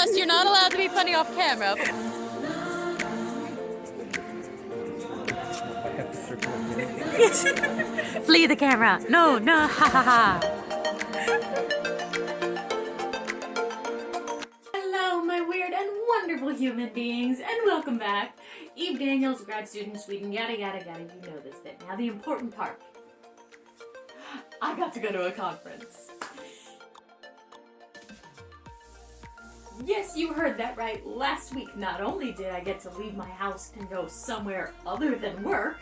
discussed, you're not allowed to be funny off camera. But... Flee the camera. No, no, ha ha ha. Hello, my weird and wonderful human beings, and welcome back. Eve Daniels, grad student, Sweden, yada yada yada, you know this bit. Now the important part. I got to go to a conference. Yes, you heard that right. Last week, not only did I get to leave my house and go somewhere other than work,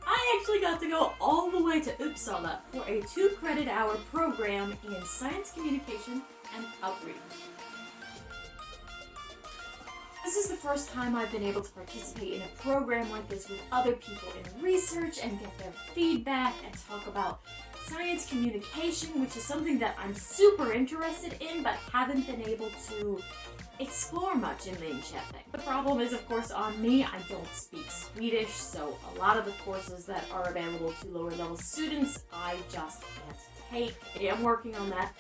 I actually got to go all the way to Uppsala for a 2-credit-hour program in science communication and outreach. This is the first time I've been able to participate in a program like this with other people in research and get their feedback and talk about science communication, which is something that I'm super interested in but haven't been able to explore much in Linköping. The problem is, of course, on me. I don't speak Swedish, so a lot of the courses that are available to lower level students, I just can't take. I am working on that.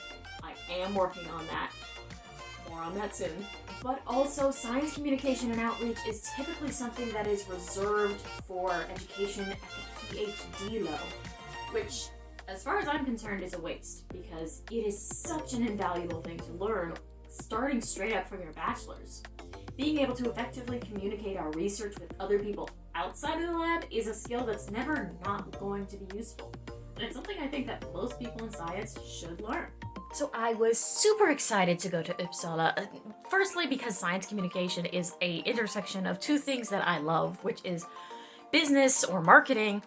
More on that soon. But also, science communication and outreach is typically something that is reserved for education at the PhD level, which, as far as I'm concerned, is a waste, because it is such an invaluable thing to learn starting straight up from your bachelor's. Being able to effectively communicate our research with other people outside of the lab is a skill that's never not going to be useful. And it's something I think that most people in science should learn. So I was super excited to go to Uppsala, firstly because science communication is an intersection of two things that I love, which is business or marketing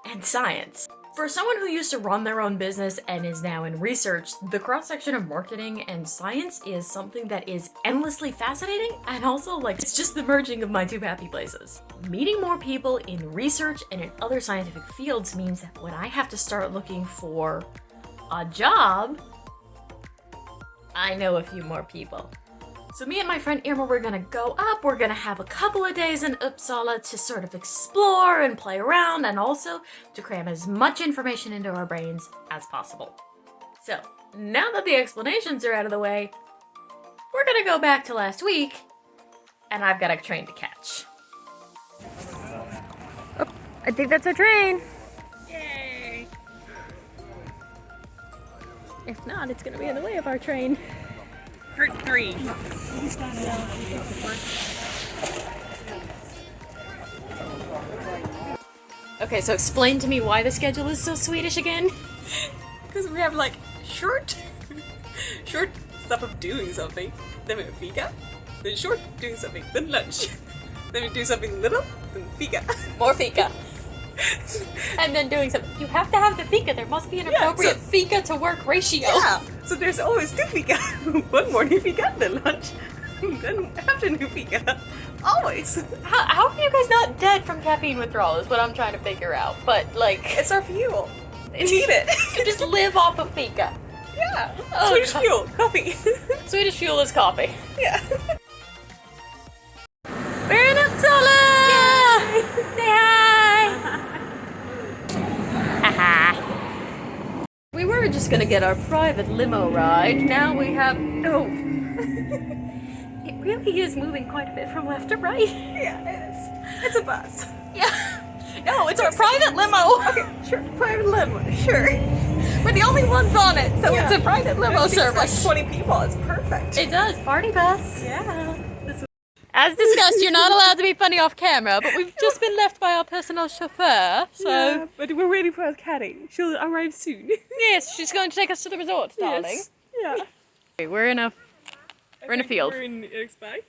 and science. For someone who used to run their own business and is now in research, the cross-section of marketing and science is something that is endlessly fascinating, and also, it's just the merging of my two happy places. Meeting more people in research and in other scientific fields means that when I have to start looking for a job, I know a few more people. So me and my friend Irma, we're gonna go up, we're gonna have a couple of days in Uppsala to sort of explore and play around, and also to cram as much information into our brains as possible. So, now that the explanations are out of the way, we're gonna go back to last week, and I've got a train to catch. Oh, I think that's our train! Yay! If not, it's gonna be in the way of our train. Part 3. Okay, so explain to me why the schedule is so Swedish again. Because we have short stuff of doing something, then we have fika, then short doing something, then lunch, then we do something little, then fika. More fika. And then doing something. You have to have the fika. There must be an appropriate fika to work ratio. Yeah, so there's always 2 fika. One morning fika, then lunch, then afternoon fika. Always. How are you guys not dead from caffeine withdrawal is what I'm trying to figure out. But, it's our fuel. We need it. You just live off of fika. Yeah. Swedish fuel. Coffee. Swedish fuel is coffee. Yeah. We're in Uppsala! Yay! Say hi! We were just gonna get our private limo ride. Now we have It really is moving quite a bit from left to right. Yeah, it is. It's a bus. Yeah. No, it's our private limo. Okay, sure. Private limo. Sure. We're the only ones on it, so it's a private limo service. 20 people. It's perfect. It does. Party bus. Yeah. As discussed, you're not allowed to be funny off camera, but we've just been left by our personal chauffeur, so... Yeah, but we're waiting for our caddy. She'll arrive soon. Yes, she's going to take us to the resort, darling. Yes. Yeah. Okay, we're in a field. We're in Eric's bag.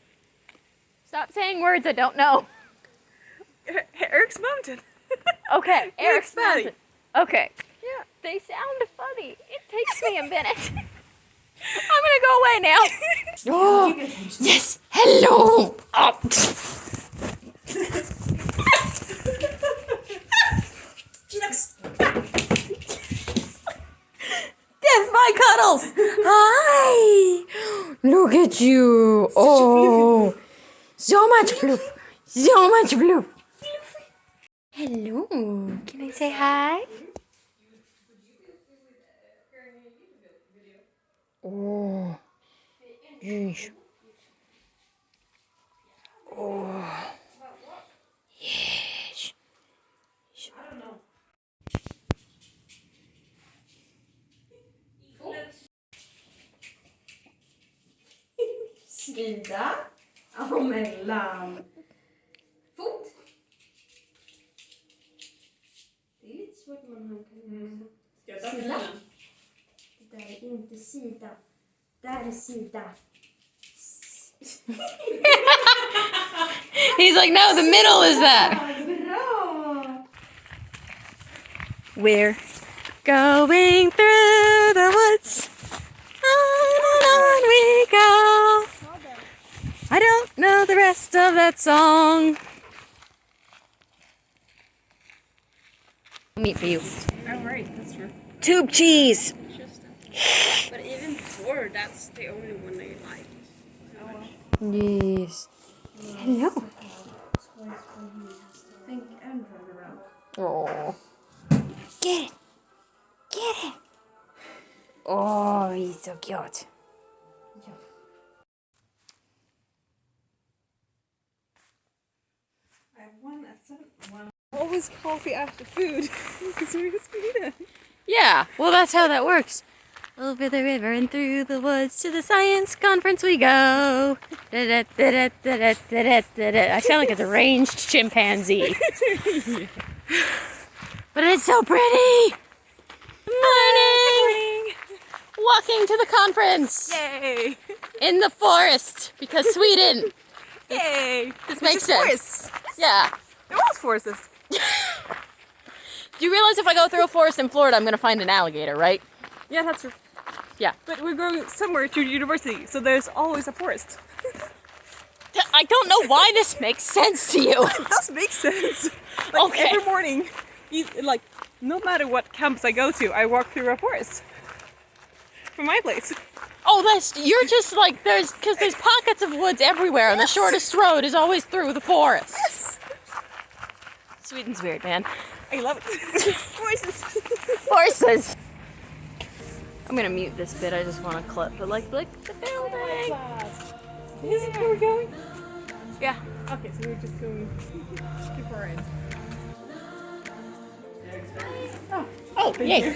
Stop saying words I don't know. Eric's mountain. Okay, Eric's Valley. mountain. Okay. Yeah. They sound funny. It takes me a minute. I'm gonna go away now. Oh, yes, hello. Oh. That's my cuddles. Hi. Look at you. Oh, so much fluff. So much fluff. Hello. Can I say hi? Oh, geez. Oh. Yes. I don't know. Svida. Ja, mellan. Fot. Det är lite svårt när man kan. Ska jag ta sida? Det där är inte sida. Där är sida. He's like, no, the middle is that. Bra! We're going through the woods. On we go. I don't know the rest of that song. Meat for you. Oh, right, that's true. Tube cheese. Interesting. But even for that's the only one I like. Yes. Hello. Think and run around. Oh. Get it. Get it. Oh, he's so cute. I have one at 7. One. Always coffee after food because we're just eating. Yeah, well, that's how that works. Over the river and through the woods to the science conference we go. I sound like a deranged chimpanzee. But it's so pretty. Morning. Walking to the conference. Yay! In the forest because Sweden. Yay! This makes sense. Forests. Yeah. There was forests. Do you realize if I go through a forest in Florida, I'm going to find an alligator, right? Yeah, that's true. Yeah. But we're going somewhere to university, so there's always a forest. I don't know why this makes sense to you. It does make sense. Like, Okay. every morning, like, no matter what campus I go to, I walk through a forest. From my place. Oh, you're just like, there's pockets of woods everywhere, and the shortest road is always through the forest. Yes! Sweden's weird, man. I love it. Horses. Horses! I'm gonna mute this bit, I just want to clip, but like the building. Is it where we're going? Yeah. Okay, so we're just going too far in. Oh, yay.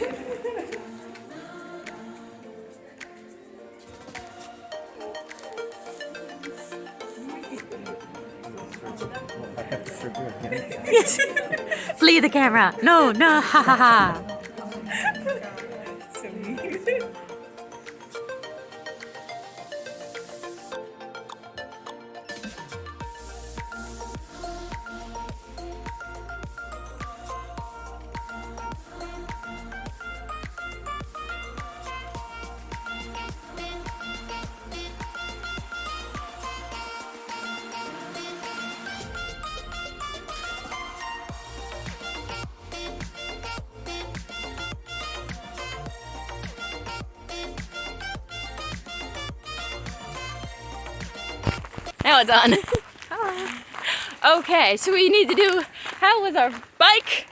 Flee the camera. No, ha ha ha. So mean. Now it's on. Okay, so we need to do, how was our bike?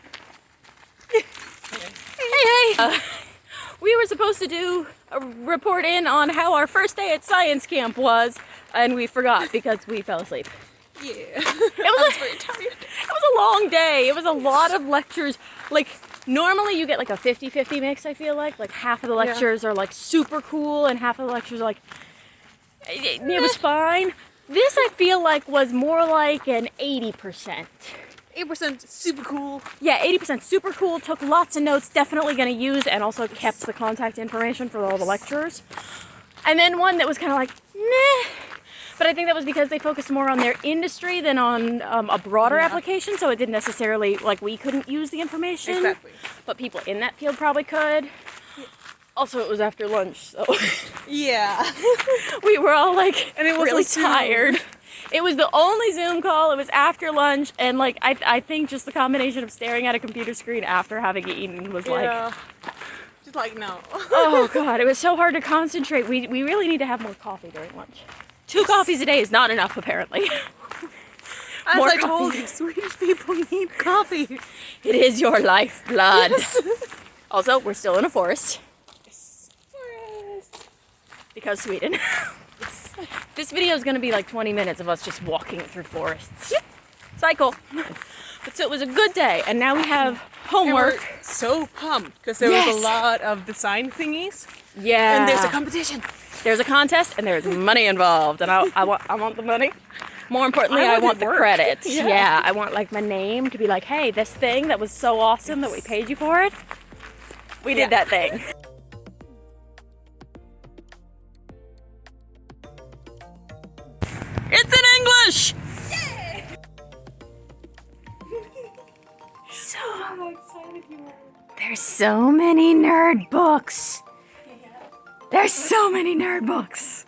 Hey. We were supposed to do a report in on how our first day at science camp was, and we forgot because we fell asleep. Yeah. I was very tired. It was a long day. It was a lot of lectures. Like, normally you get like a 50-50 mix, I feel like. Like, half of the lectures are like super cool, and half of the lectures are like, it was fine. This, I feel like, was more like an 80%. 8% super cool. Yeah, 80% super cool, took lots of notes, definitely going to use, and also kept the contact information for all the lecturers. And then one that was kind of like, meh. But I think that was because they focused more on their industry than on a broader application, so it didn't necessarily, like, we couldn't use the information. Exactly. But people in that field probably could. Also, it was after lunch, so Yeah. we were all like, And it was really on Zoom. tired. It was the only Zoom call. It was after lunch, and like I think just the combination of staring at a computer screen after having eaten was like, Just like, no. oh god, it was so hard to concentrate. We really need to have more coffee during lunch. 2 coffees a day is not enough, apparently. As More I told coffee. you, Swedish people need coffee. It is your lifeblood. Yes. Also, we're still in a forest Forest. because Sweden. This video is going to be like 20 minutes of us just walking through forests. Cycle. But so it was a good day, and now we have homework. And we're so pumped because there was a lot of design thingies. Yeah. And there's a competition. There's a contest, and there's money involved, and I want the money. More importantly, I want the credits. Yeah, I want like my name to be like, hey, this thing that was so awesome that we paid you for it. We did that thing. It's in English! Yay! So excited you are. there's so many nerd books. There's so many nerd books.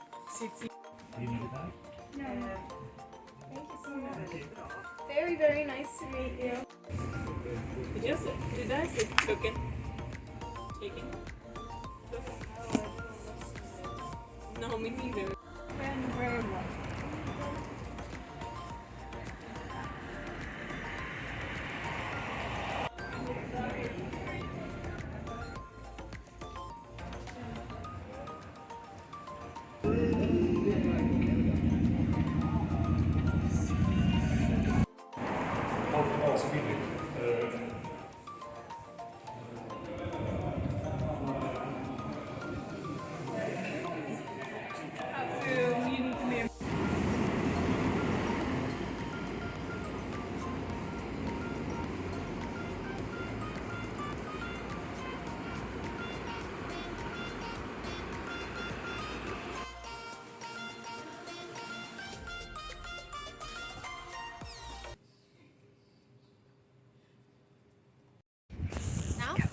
Very, very nice to meet you. Did I say token? Taken? No, me neither.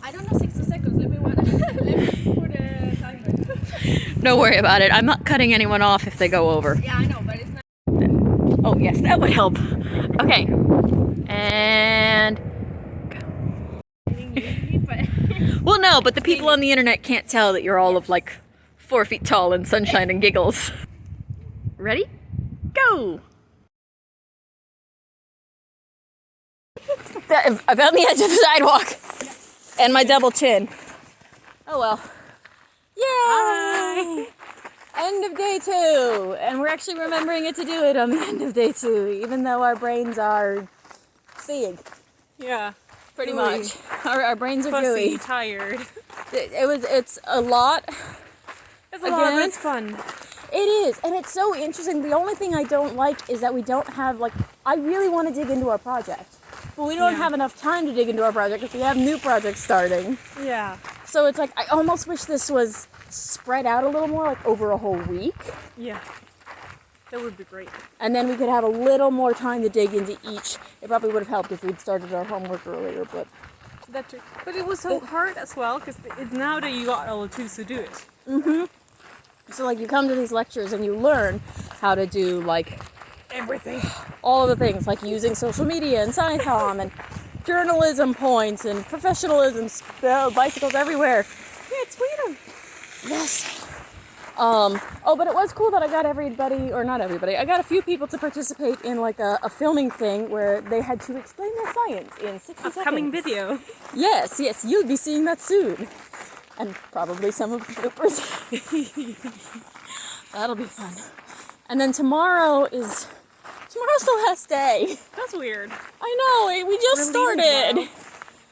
I don't know 60 seconds. Let me put the timer. Don't worry about it. I'm not cutting anyone off if they go over. Yeah, I know, but it's not. Oh, yes, that would help. Okay. And well, no, but the people on the internet can't tell that you're all of like 4 feet tall and sunshine and giggles. Ready? Go! I found the edge of the sidewalk and my double chin. Oh well. Yay! End of day 2, and we're actually remembering it to do it on the end of day 2, even though our brains are seeing. Yeah. Pretty Gooey. much. Our brains are Pussy, gooey. tired. It's a lot. It's a lot, but it's fun. It is, and it's so interesting. The only thing I don't like is that we don't have, like, I really want to dig into our project, but we don't have enough time to dig into our project because we have new projects starting. Yeah. So it's like, I almost wish this was spread out a little more, like over a whole week. Yeah. That would be great. And then we could have a little more time to dig into each. It probably would have helped if we'd started our homework earlier, but... That's true. But it was so hard as well, because it's now that you got all the tools to do it. Mm-hmm. So, like, you come to these lectures and you learn how to do, like... Everything. All of the things, like using social media and SciComm and journalism points and professionalism, bicycles everywhere. Yeah, it's freedom. Yes. Oh, but it was cool that I got everybody, or not everybody, I got a few people to participate in like a filming thing where they had to explain their science in 60 seconds. Upcoming video. Yes, you'll be seeing that soon. And probably some of the bloopers. That'll be fun. And then tomorrow's the last day. That's weird. I know, we just started.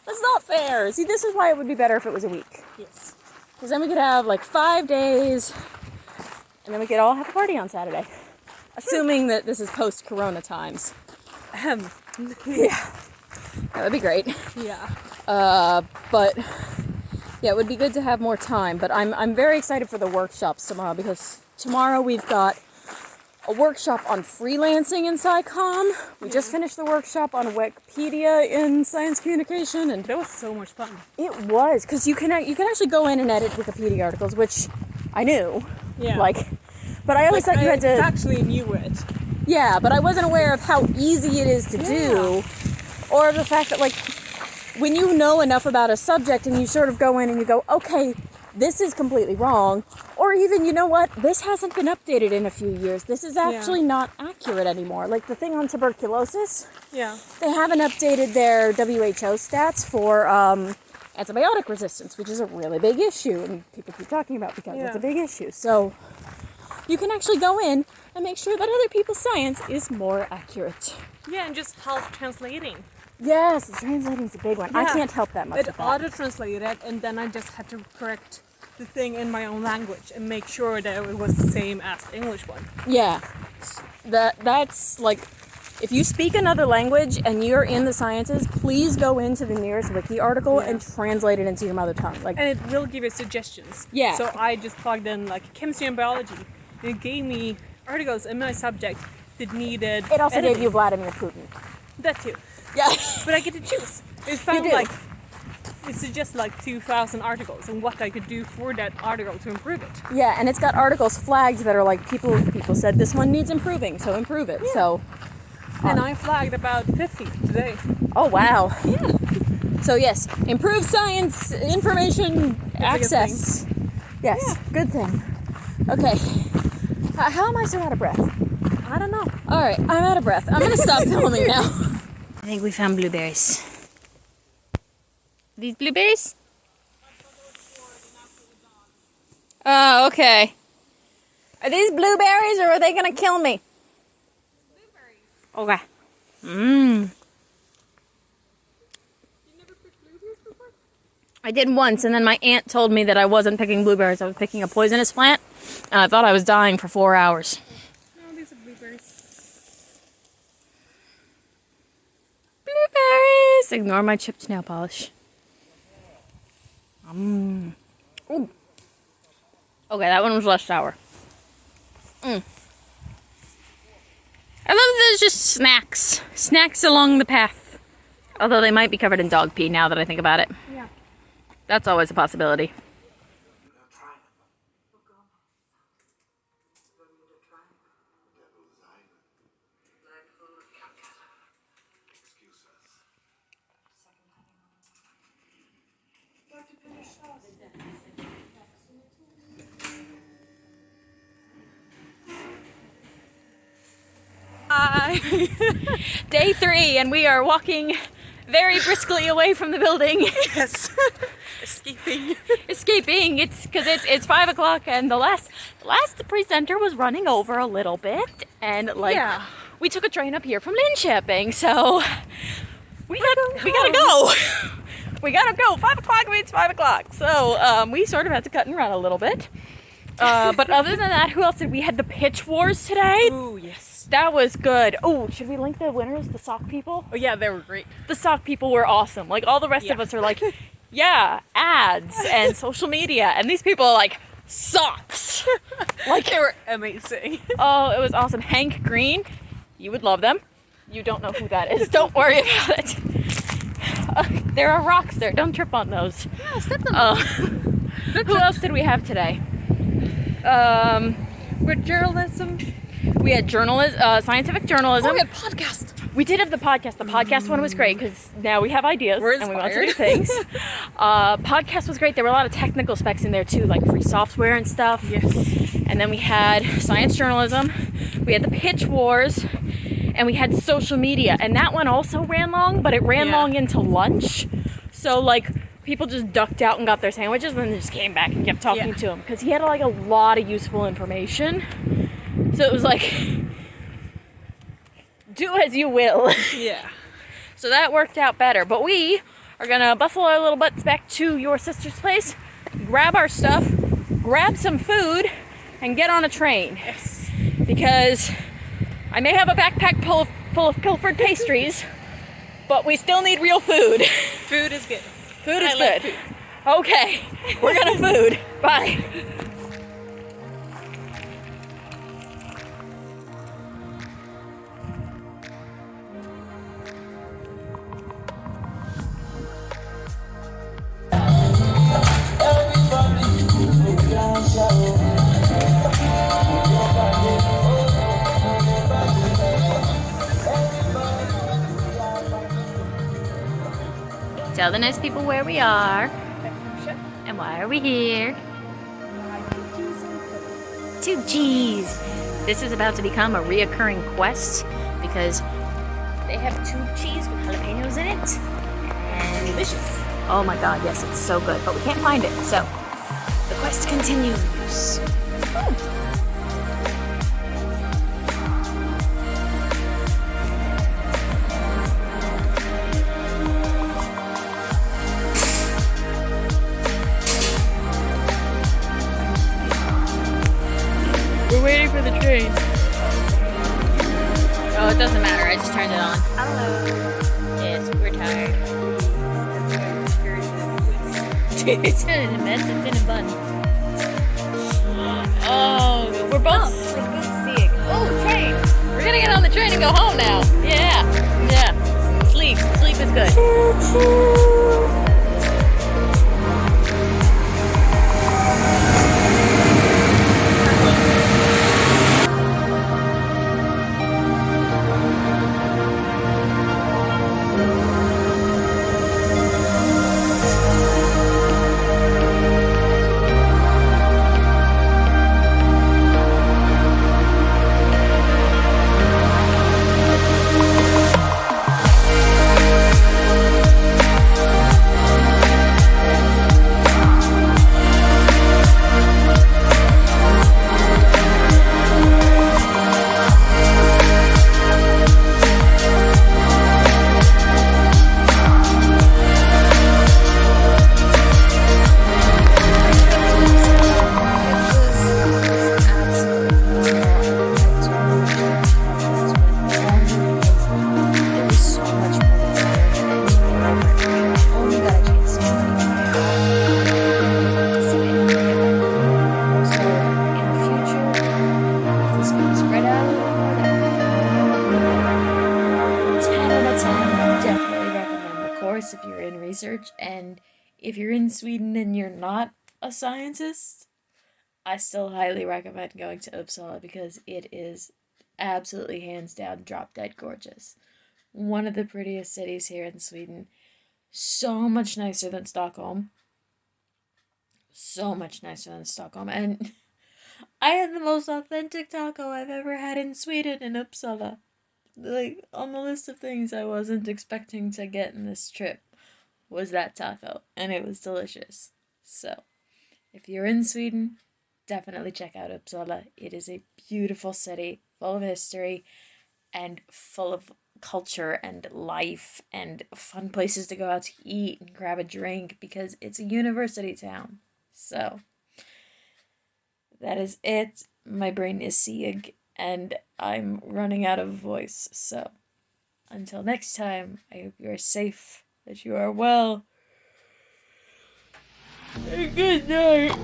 That's not fair. See, this is why it would be better if it was a week. Yes. Because then we could have like 5 days, and then we could all have a party on Saturday. Assuming that this is post-corona times. Yeah. That would be great. Yeah. But yeah, it would be good to have more time. But I'm very excited for the workshops tomorrow, because tomorrow we've got a workshop on freelancing in SciComm. We just finished the workshop on Wikipedia in science communication, and That was so much fun. it was, because you can actually go in and edit Wikipedia articles, which I knew. Yeah. But I always thought you had to. I actually knew it. Yeah, but I wasn't aware of how easy it is to do, or the fact that, like, when you know enough about a subject and you sort of go in and you go, okay, this is completely wrong, or even, you know what, this hasn't been updated in a few years. This is actually not accurate anymore. Like the thing on tuberculosis, they haven't updated their WHO stats for antibiotic resistance, which is a really big issue, and people keep talking about because it's a big issue. So you can actually go in and make sure that other people's science is more accurate. Yeah, and just help translating. Yes, translating's a big one. I Yeah. can't help that much It with that. auto-translated, and then I just had to correct the thing in my own language and make sure that it was the same as the English one. Yeah, that's like, if you speak another language and you're in the sciences, please go into the nearest wiki article and translate it into your mother tongue. Like, And it will give you suggestions. Yeah. So I just plugged in like chemistry and biology. And it gave me articles in my subject that needed it also editing. gave you Vladimir Putin. That too. Yeah. But I get to choose. It found do. like, it suggests like 2,000 articles and what I could do for that article to improve it. Yeah, and it's got articles flagged that are like, people said this one needs improving, so improve it. So, And I flagged about 50 today. oh wow. Yeah. So yes, improve science information access. Yes, good thing. Okay. How am I so out of breath? I don't know. All right, I'm out of breath. I'm gonna stop filming now. I think we found blueberries. These blueberries? Oh, okay. Are these blueberries or are they gonna kill me? Okay. Mmm. I did once, and then my aunt told me that I wasn't picking blueberries. I was picking a poisonous plant, and I thought I was dying for 4 hours. No, these are blueberries. Blueberries! Ignore my chipped nail polish. Ooh. Okay, that one was less sour. I love that there's just snacks. Snacks along the path. Although they might be covered in dog pee now that I think about it. Yeah. That's always a possibility. Day 3, and we are walking very briskly away from the building. Yes. Escaping. It's because it's 5 o'clock, and the last presenter was running over a little bit, and we took a train up here from Linköping, so we gotta go. We gotta go. 5 o'clock means 5 o'clock. So we sort of had to cut and run a little bit. But other than that, who else did we had the pitch wars today? Ooh, yes. That was good. Oh, should we link the winners, the sock people? Oh yeah, they were great. The sock people were awesome. Like, all the rest of us are like, yeah, ads and social media, and these people are like, socks. Like, they were amazing. Oh, it was awesome. Hank Green, you would love them. You don't know who that is. Don't worry about it. There are rocks there. Don't trip on those. Yeah, step on them. Who else did we have today? With journalism. We had scientific journalism. Oh, we had podcast. We did have the podcast. The podcast one was great because now we have ideas We're and we want to do inspired. things. Podcast was great. There were a lot of technical specs in there too, like free software and stuff. Yes. And then we had science journalism. We had the pitch wars, and we had social media. And that one also ran long, but it ran long into lunch. So like, people just ducked out and got their sandwiches, and then they just came back and kept talking to him because he had like a lot of useful information. So it was like, do as you will. Yeah. So that worked out better. But we are gonna bustle our little butts back to your sister's place, grab our stuff, grab some food, and get on a train. Yes. Because I may have a backpack full of pilfered pastries, but we still need real food. Food is good. Food is I like good. food. Okay, we're gonna food. Bye. Tell the nice people where we are and why are we here. Tube cheese. This is about to become a reoccurring quest because they have tube cheese with jalapenos in it. And delicious. Oh my god, yes, it's so good, but we can't find it, so the quest continues. for the train. Oh, it doesn't matter. I just turned it on. Hello. Yes, we're tired. It's in a mess. It's in a bun. Oh, we're both sick. Oh, train. We're gonna get on the train and go home now. Yeah. Yeah. Sleep. Sleep is good. If you're in research, and if you're in Sweden and you're not a scientist, I still highly recommend going to Uppsala because it is absolutely hands down drop dead gorgeous. One of the prettiest cities here in Sweden. So much nicer than Stockholm. So much nicer than Stockholm. And I had the most authentic taco I've ever had in Sweden in Uppsala. Like, on the list of things I wasn't expecting to get in this trip was that taco, and it was delicious. So, if you're in Sweden, definitely check out Uppsala. It is a beautiful city, full of history, and full of culture and life, and fun places to go out to eat and grab a drink, because it's a university town. So, that is it. My brain is seeing, and I'm running out of voice, so until next time, I hope you are safe, that you are well, and good night.